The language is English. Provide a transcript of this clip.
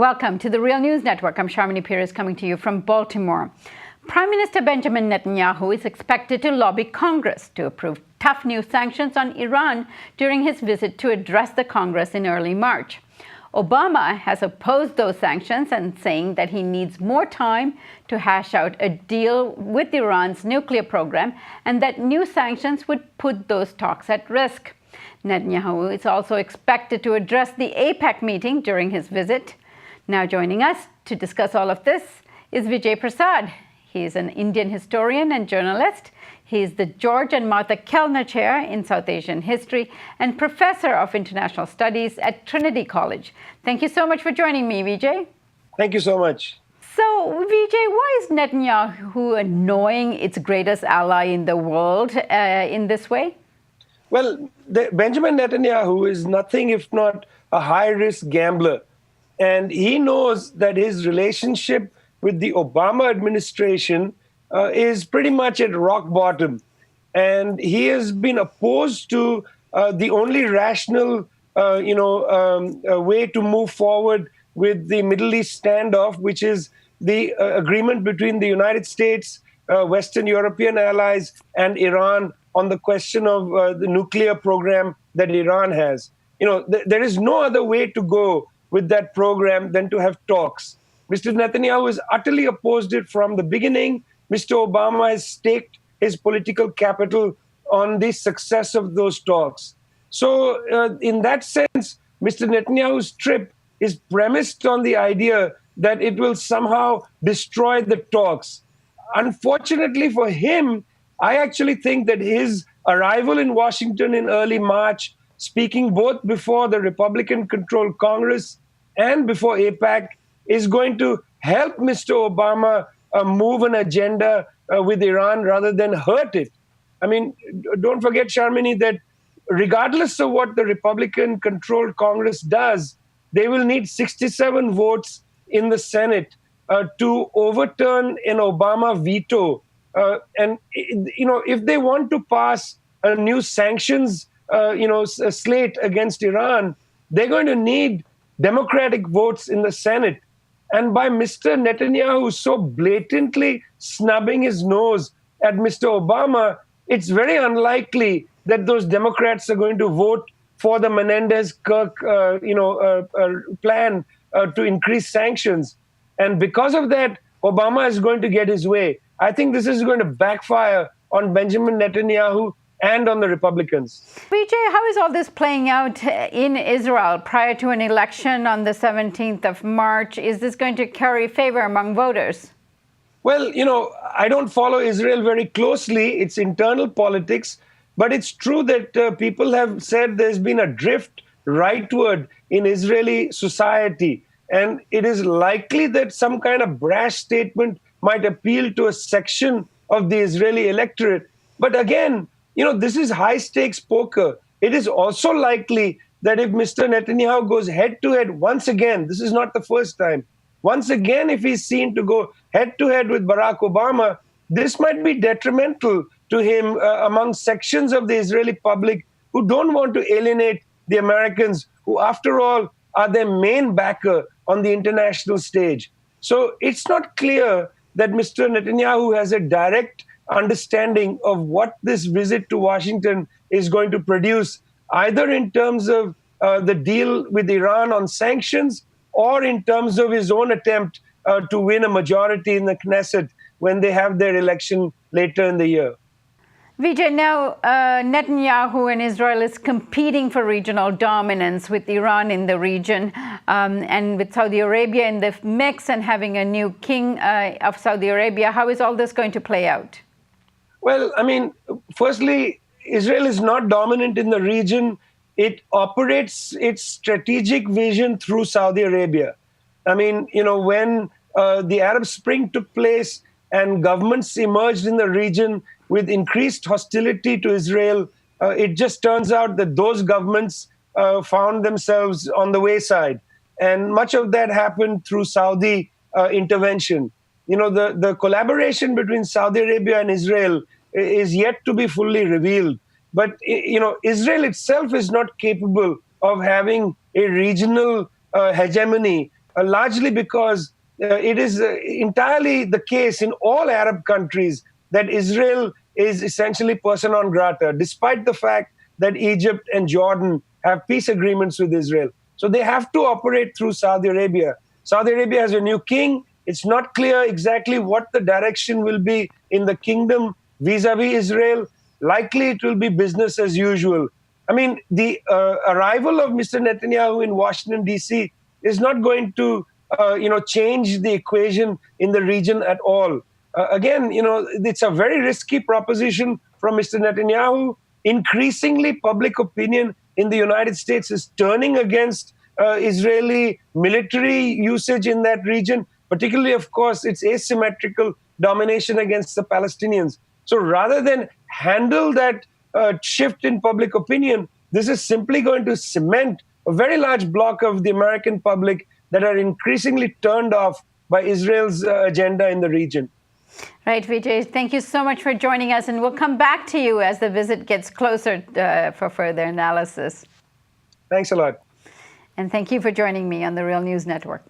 Welcome to the Real News Network. I'm Sharmini Pires coming to you from Baltimore. Prime Minister Benjamin Netanyahu is expected to lobby Congress to approve tough new sanctions on Iran during his visit to address the Congress in early March. Obama has opposed those sanctions and saying that he needs more time to hash out a deal with Iran's nuclear program and that new sanctions would put those talks at risk. Netanyahu is also expected to address the APEC meeting during his visit. Now joining us to discuss all of this is Vijay Prashad. He is an Indian historian and journalist. He is the George and Martha Kellner Chair in South Asian History and Professor of International Studies at Trinity College. Thank you so much for joining me, Vijay. Thank you so much. So, Vijay, why is Netanyahu annoying its greatest ally in the world in this way? Well, Benjamin Netanyahu is nothing if not a high-risk gambler. And he knows that his relationship with the Obama administration is pretty much at rock bottom. And he has been opposed to the only rational, way to move forward with the Middle East standoff, which is the agreement between the United States, Western European allies, and Iran on the question of the nuclear program that Iran has. There is no other way to go with that program than to have talks. Mr. Netanyahu has utterly opposed it from the beginning. Mr. Obama has staked his political capital on the success of those talks. So in that sense, Mr. Netanyahu's trip is premised on the idea that it will somehow destroy the talks. Unfortunately for him, I actually think that his arrival in Washington in early March, speaking both before the Republican-controlled Congress and before APEC, is going to help Mr. Obama move an agenda with Iran rather than hurt it. I mean, don't forget, Sharmini, that regardless of what the Republican-controlled Congress does, they will need 67 votes in the Senate to overturn an Obama veto. And if they want to pass a new sanctions, a slate against Iran, they're going to need Democratic votes in the Senate. And by Mr. Netanyahu so blatantly snubbing his nose at Mr. Obama, it's very unlikely that those Democrats are going to vote for the Menendez-Kirk, plan to increase sanctions. And because of that, Obama is going to get his way. I think this is going to backfire on Benjamin Netanyahu and on the Republicans. Vijay, how is all this playing out in Israel prior to an election on the 17th of March? Is this going to carry favor among voters? Well, I don't follow Israel very closely. It's internal politics. But it's true that people have said there's been a drift rightward in Israeli society. And it is likely that some kind of brash statement might appeal to a section of the Israeli electorate. But again, this is high-stakes poker. It is also likely that if Mr. Netanyahu goes head-to-head once again, this is not the first time, once again, if he's seen to go head-to-head with Barack Obama, this might be detrimental to him among sections of the Israeli public who don't want to alienate the Americans, who, after all, are their main backer on the international stage. So it's not clear that Mr. Netanyahu has a direct understanding of what this visit to Washington is going to produce, either in terms of the deal with Iran on sanctions or in terms of his own attempt to win a majority in the Knesset when they have their election later in the year. Vijay, now Netanyahu and Israel is competing for regional dominance with Iran in the region and with Saudi Arabia in the mix and having a new king of Saudi Arabia. How is all this going to play out? Well, I mean, firstly, Israel is not dominant in the region. It operates its strategic vision through Saudi Arabia. I mean, when the Arab Spring took place and governments emerged in the region with increased hostility to Israel, it just turns out that those governments found themselves on the wayside. And much of that happened through Saudi intervention. The collaboration between Saudi Arabia and Israel is yet to be fully revealed. But, Israel itself is not capable of having a regional hegemony largely because it is entirely the case in all Arab countries that Israel is essentially persona non grata, despite the fact that Egypt and Jordan have peace agreements with Israel. So they have to operate through Saudi Arabia. Saudi Arabia has a new king. It's not clear exactly what the direction will be in the kingdom vis-a-vis Israel. Likely it will be business as usual. I mean, the arrival of Mr. Netanyahu in Washington, D.C. is not going to, change the equation in the region at all. Again, it's a very risky proposition from Mr. Netanyahu. Increasingly, public opinion in the United States is turning against Israeli military usage in that region, particularly, of course, its asymmetrical domination against the Palestinians. So rather than handle that shift in public opinion, this is simply going to cement a very large block of the American public that are increasingly turned off by Israel's agenda in the region. Right, Vijay, thank you so much for joining us, and we'll come back to you as the visit gets closer for further analysis. Thanks a lot. And thank you for joining me on the Real News Network.